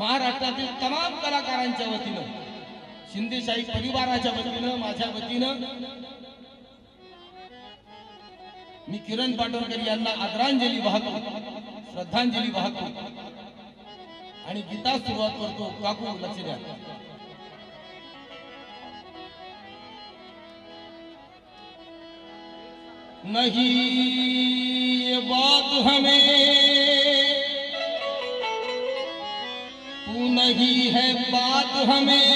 महाराष्ट्रातील तमाम कलाकारांच्या वतीनं, शिंदेशाही परिवाराच्या वतीनं, माझ्या वतीनं मी किरण पाटणकर यांना आदरांजली वाहतो, श्रद्धांजली वाहतो आणि गीता सुरुवात करतो. काकू लक्ष द्या. नहीं ये बात हमें तू नहीं है, बात हमें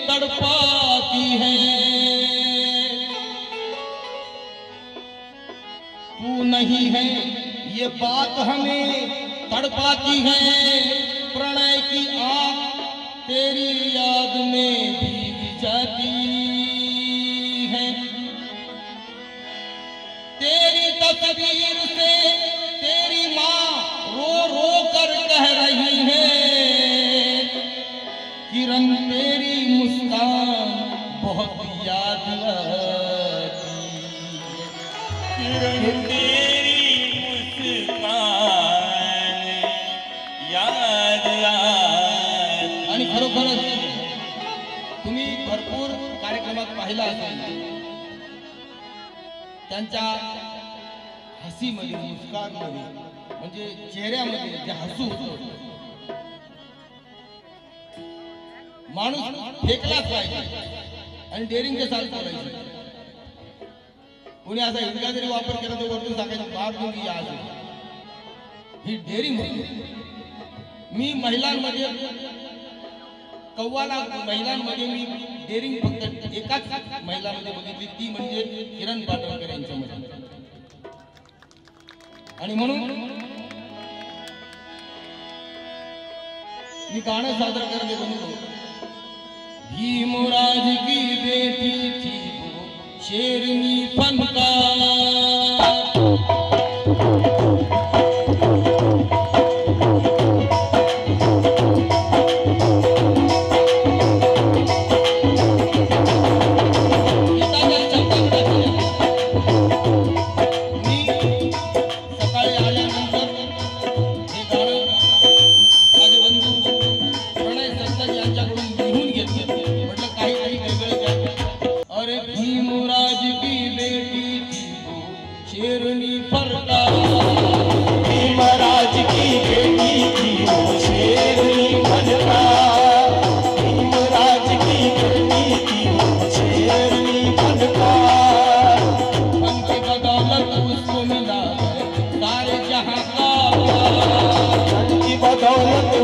तड़पाती है. तू नहीं है ये बात हमें तड़पाती है. प्रणय की आग तेरी याद में भीग जाती है. तेरी तस्वीर से तेरी माँ रो रो कर कह रही है, किरण तेरी मुस्कान बहुत याद आती. किरण तेरी मुस्कान याद आती. आणि खरोखरच तुम्ही भरपूर कार्यक्रमात पाहिला असेल, त्यांच्या हसीमध्ये, मुस्कानमध्ये, म्हणजे चेहऱ्यामध्ये जे हसू होतं, माणूस फेकलाच पाहिजे आणि डेअरिंगचे साथ बोलायचे. कोणी असा इतका जरी वापर केला तर वरतून सांगायचं बाप तुम्ही या असेल. ही डेअरिंग होती. मी महिलांमध्ये कव्वाला महिलांमध्ये मी डेअरिंग फक्त एकाच महिलांमध्ये बघितली, ती म्हणजे किरण पाटणकर यांच्यामध्ये. आणि म्हणून मी गाणं सादर करते बघतो. भीमराज की बेटी थी वो शेरनी फनकार.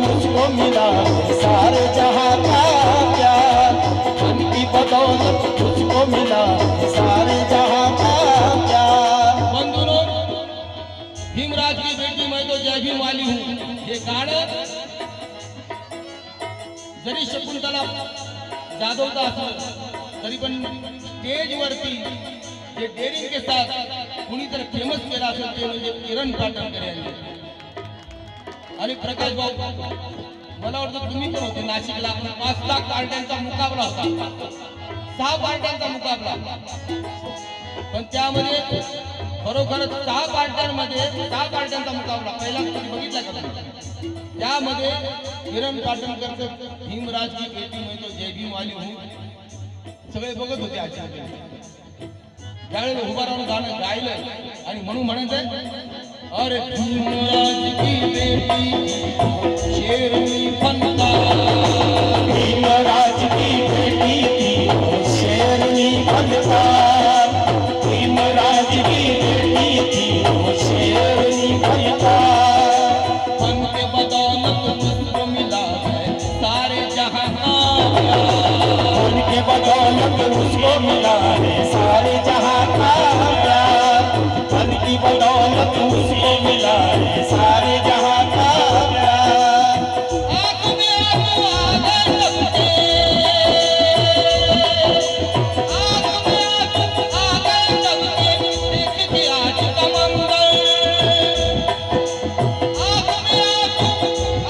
उसको मिला सारे जहां का प्यार. उनकी बदौलत उसको मिला सारे जहां का प्यार. बंधुओं, भीमराज की बेटी मैं तो जय भीम वाली हूँ हे गाणं जरी शकुंतला जाधवचा असलं तरी पण स्टेज वरती जे डेअरिंग के साथ कुणी तर फेमस केला असेल ते म्हणजे किरण पाटणकर यांनी. आणि प्रकाश भाऊ, मला वाटतं तुम्ही पण होते नाशिकला. 5 लाख पार्ट्यांचा मुकाबला होता, 6 पार्ट्यांचा मुकाबला. पण त्यामध्ये खरोखरच 6 पार्ट्यांमध्ये 6 पार्ट्यांचा मुकाबला पहिला तुम्ही बघितला का? त्यामध्ये किरण पाटणकरचं भीमराज की बेटी मैं तो जय भीम वाली हूँ सगळे बघत होते. आजच्या त्यावेळेला उभा राहून गाणं गायलं आणि म्हणून म्हणायचं, अरे भीमराज की बेटी शेरनी फनकार. भीमराज की बेटी थी वो शेरनी फनकार. भीमराज की बेटी थी वो शेरनी फनकार. फन के बदौलत उसको मिला है सारे जहां का प्यार. फन के बदौलत उसको मिला है सारे जहां का प्यार. फन की बदौलत उसको मिला है सारे जहां का प्यार. आंख में आंख आगे लगते, आंख में आंख आगे लगते देखती आज का मंदिर. आंख में आंख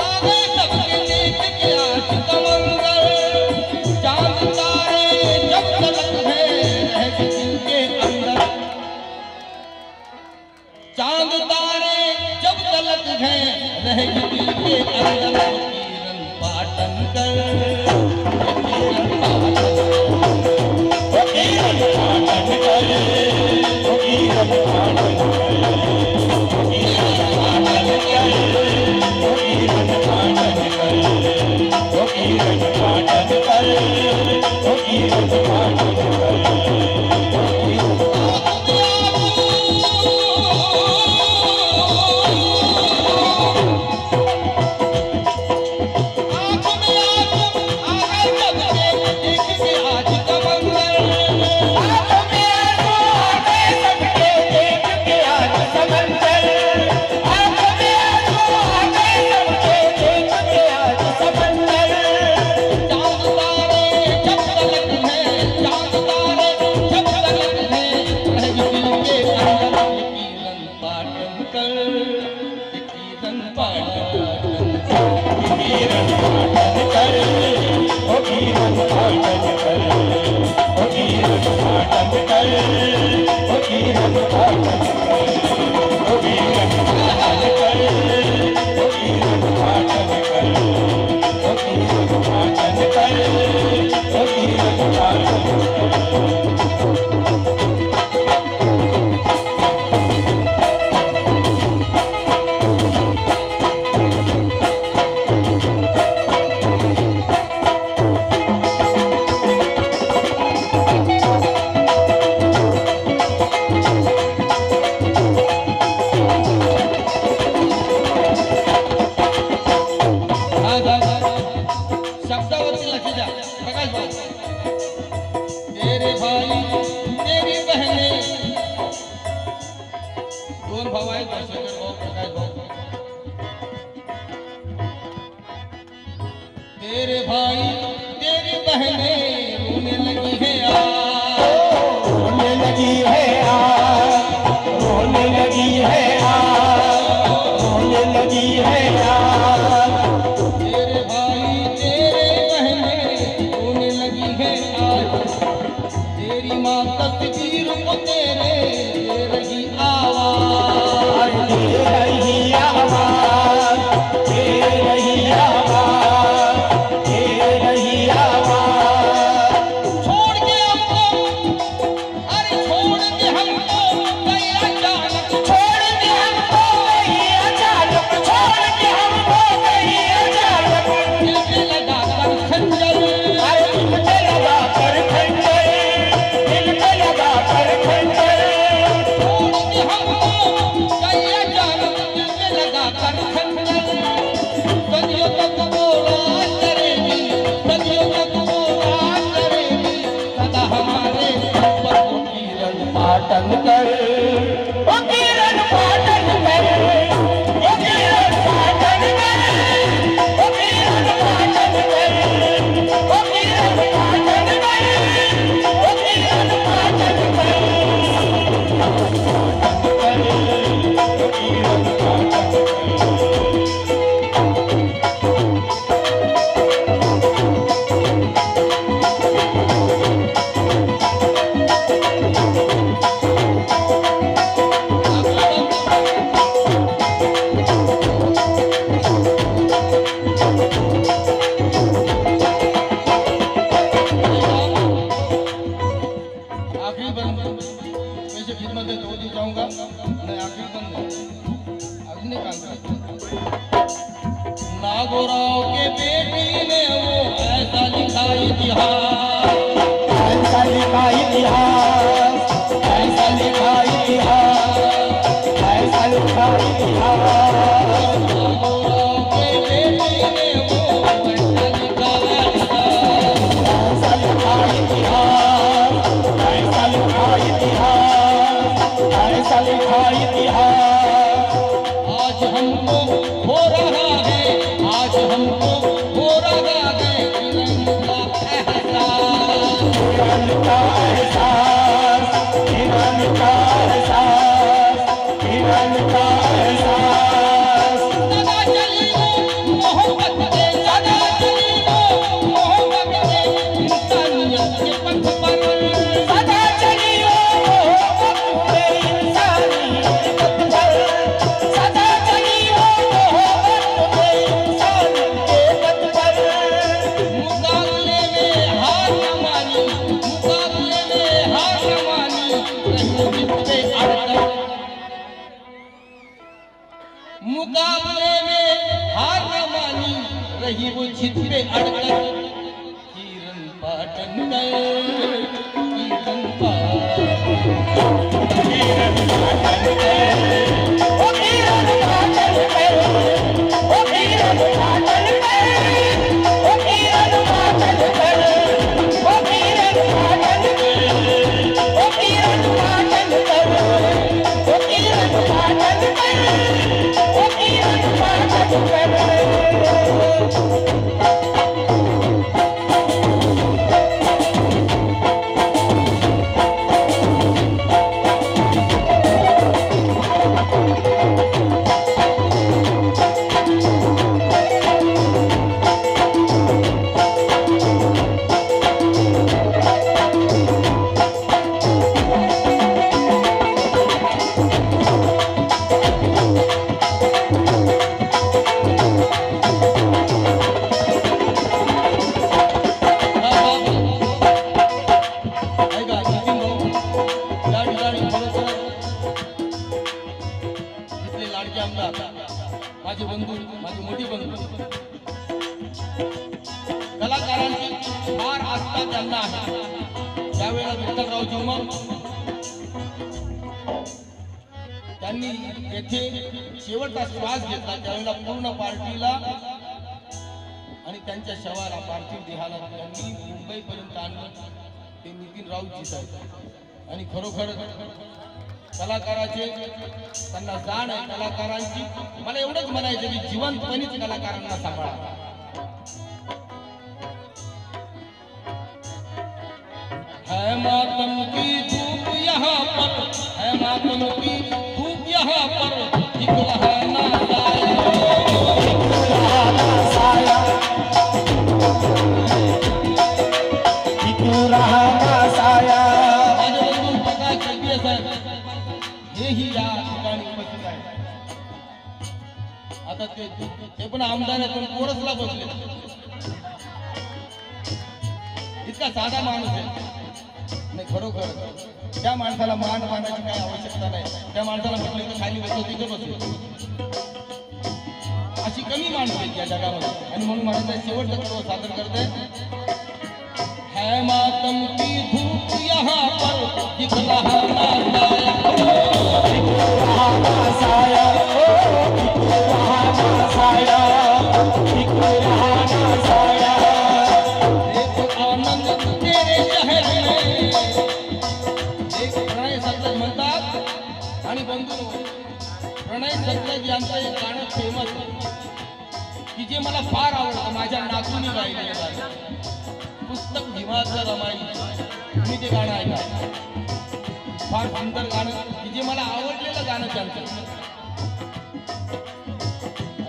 आगे लगते देखती आज का मंदिर. चांद तारे जब तलक है रह दिल के अंदर. चांद तारे जब तलक है रहेगी दिल के अंदर. किरण ओ किरण पाटन कर, ओ किरण पाटन कर। तेरे भाई तेरी बहनें रोने लगी है यार, रोने लगी है यार, रोने लगी है यार, रोने लगी है यार। तेरे भाई तेरे बहनें रोने लगी है आज, तेरी माँ तस्वीर को तेरे दे रही आवाज, दे रही आवाज, दे रही आवाज, दे रही आवाज। छोड़ के हमको, अरे छोड़ के हमको गई अचानक, छोड़ के हमको गई अचानक, छोड़ के हमको गई अचानक। दिल पे लगा कर खंजर, अरे दिल पे लगा कर खंजर, दिल पे लगा कर खंजर। छोड़ के हमको गई अचानक, दिल पे लगा कर खंजर। सदियों तक बोला करेगी, सदियों तक बोला करेगी, सदा हमारे ऊपर वो किरण पाटन कर, ओ किरण पाटन कर, ओ किरण पाटन कर, ओ किरण पाटन कर, ओ किरण पाटन कर, ओ किरण पाटन कर, ओ किरण पाटन कर। आखिरी बंद वैसे खिदमत में तो दी जाऊंगा, मैं आखिरी बंद अग्नि कांता नागोराव के बेटी ने वो ऐसा लिखा इतिहास, ऐसा लिखा इतिहास, ऐसा लिखा इतिहास, ऐसा लिखा इतिहास। नागोराव के बेटी ने वो ऐसा लिखा इतिहास, ऐसा लिखा इतिहास, ऐसा लिखा इतिहास, ऐसा लिखा इतिहास। आज हमको हो रहा है, आज हमको हो रहा है किरण का एहसास, किरण का एहसास, किरण का एहसास। सदा चली वो मोहब्बत के, सदा चली वो मोहब्बत के इंसानियत के पथ पर, सदा चली वो मोहब्बत पे इंसानियत के पथ पर, सदा चली वो मोहब्बत पे इंसानियत के पथ पर। मुकाबले में हार न मानी, मुकाबले में रही वो छित पे अड़कर किरण पाटन गए किरण माझे बंधू माझे मोठे बंधू कलाकारांची फार आस्था त्यांना आहे. त्यावेळेला विठ्ठलरावजी उमप त्यांनी येथे शेवटचा श्वास घेतला त्यावेळेला पूर्ण पार्टीला आणि त्यांच्या शवाला पार्थिव देहाला त्यांनी मुंबईपर्यंत आणलं ते नितीन राऊतजी साहेब. आणि खरोखर कलाकाराचे त्यांना जाण आहे कलाकारांची. मला एवढंच म्हणायचं की जिवंतपणीच कलाकारांना सांभाळा. है मातम की धूप यहाँ पर है मातम की धूप यहाँ पर दिख रहा ना साया दिख रहा ना साया. माझे बंधू प्रकाश चलबिये साहेब हेही या ठिकाणी उपस्थित आहे. आता ते पण आमदार आहेत पण कोरसला बसले. इतका साधा माणूस आहे. नाही खरोखर त्या माणसाला मान मानाची काही आवश्यकता नाही. त्या माणसाला म्हटलं तर खाली बसतो तिथे बसतो. अशी कमी माणसं आहेत या जगामध्ये. आणि म्हणून माझा शेवटचा तो सादर करते. है मातम की धूप यहाँ पर दिख रहा ना साया दिख रहा ना साया दिख रहा ना साया. एक आनंद तेरे शहर में एक प्रणय सत्लज म्हणतात. आणि बंधू प्रणय सत्लज यांचं एक गाणं फेमस की जे मला फार आवडतं. माझ्या नातूनी गायलेलं गाणं पुस्तक भीमाचं रमाई. तुम्ही ते गाणं ऐका. फार सुंदर गाणं की जे मला आवडलेलं गाणं त्यांचं.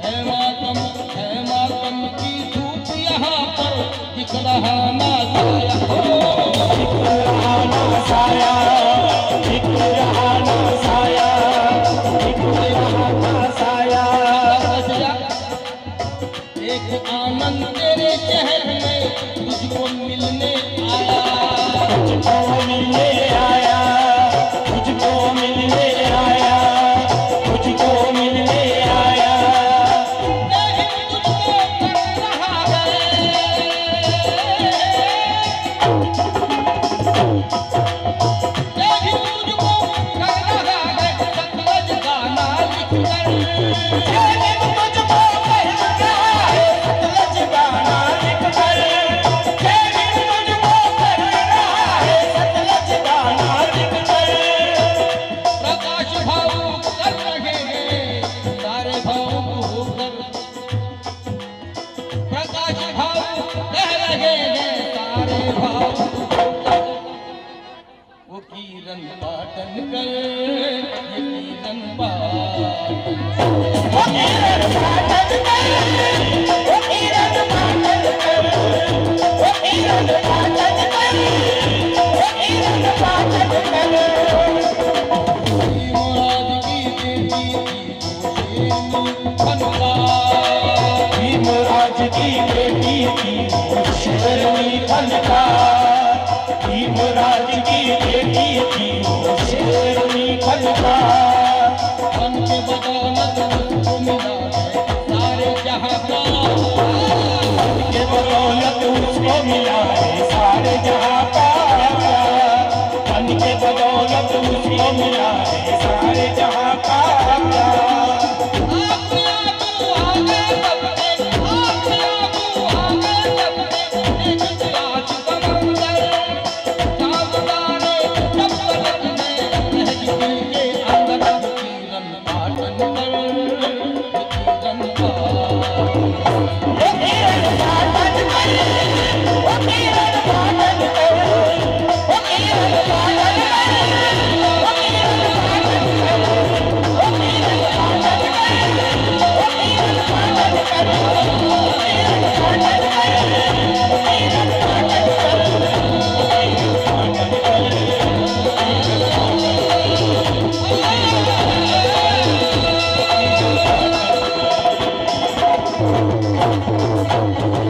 है मातम की धूप यहाँ पर दिख रहा ना साया दिख रहा ना साया दिख रहा ना साया दिख रहा ना साया. एक आनंद तेरे शहर में तुझको मिलने आया तुझको मिलने आया तुझको मिलने आया तुझको मिलने आया. नहीं तुझको कर रहा है नहीं तुझको कर रहा है सतलज गाना लिख कर. वो किरण पाटन कर ये किरण पाटन वो किरण पाटन कर वो किरण पाटन कर वो किरण पाटन कर वो किरण पाटन कर. भीमराज की बेटी थी वो शेरनी फनकार. भीमराज की बेटी थी वो शेरनी फनकार. बन के बदौलत उसको मिला है सारे जहां का उसको मिला है सारे जहां का प्यार। धन के बदौलत उसको मिला है सारे जहां का प्यार। Thank you.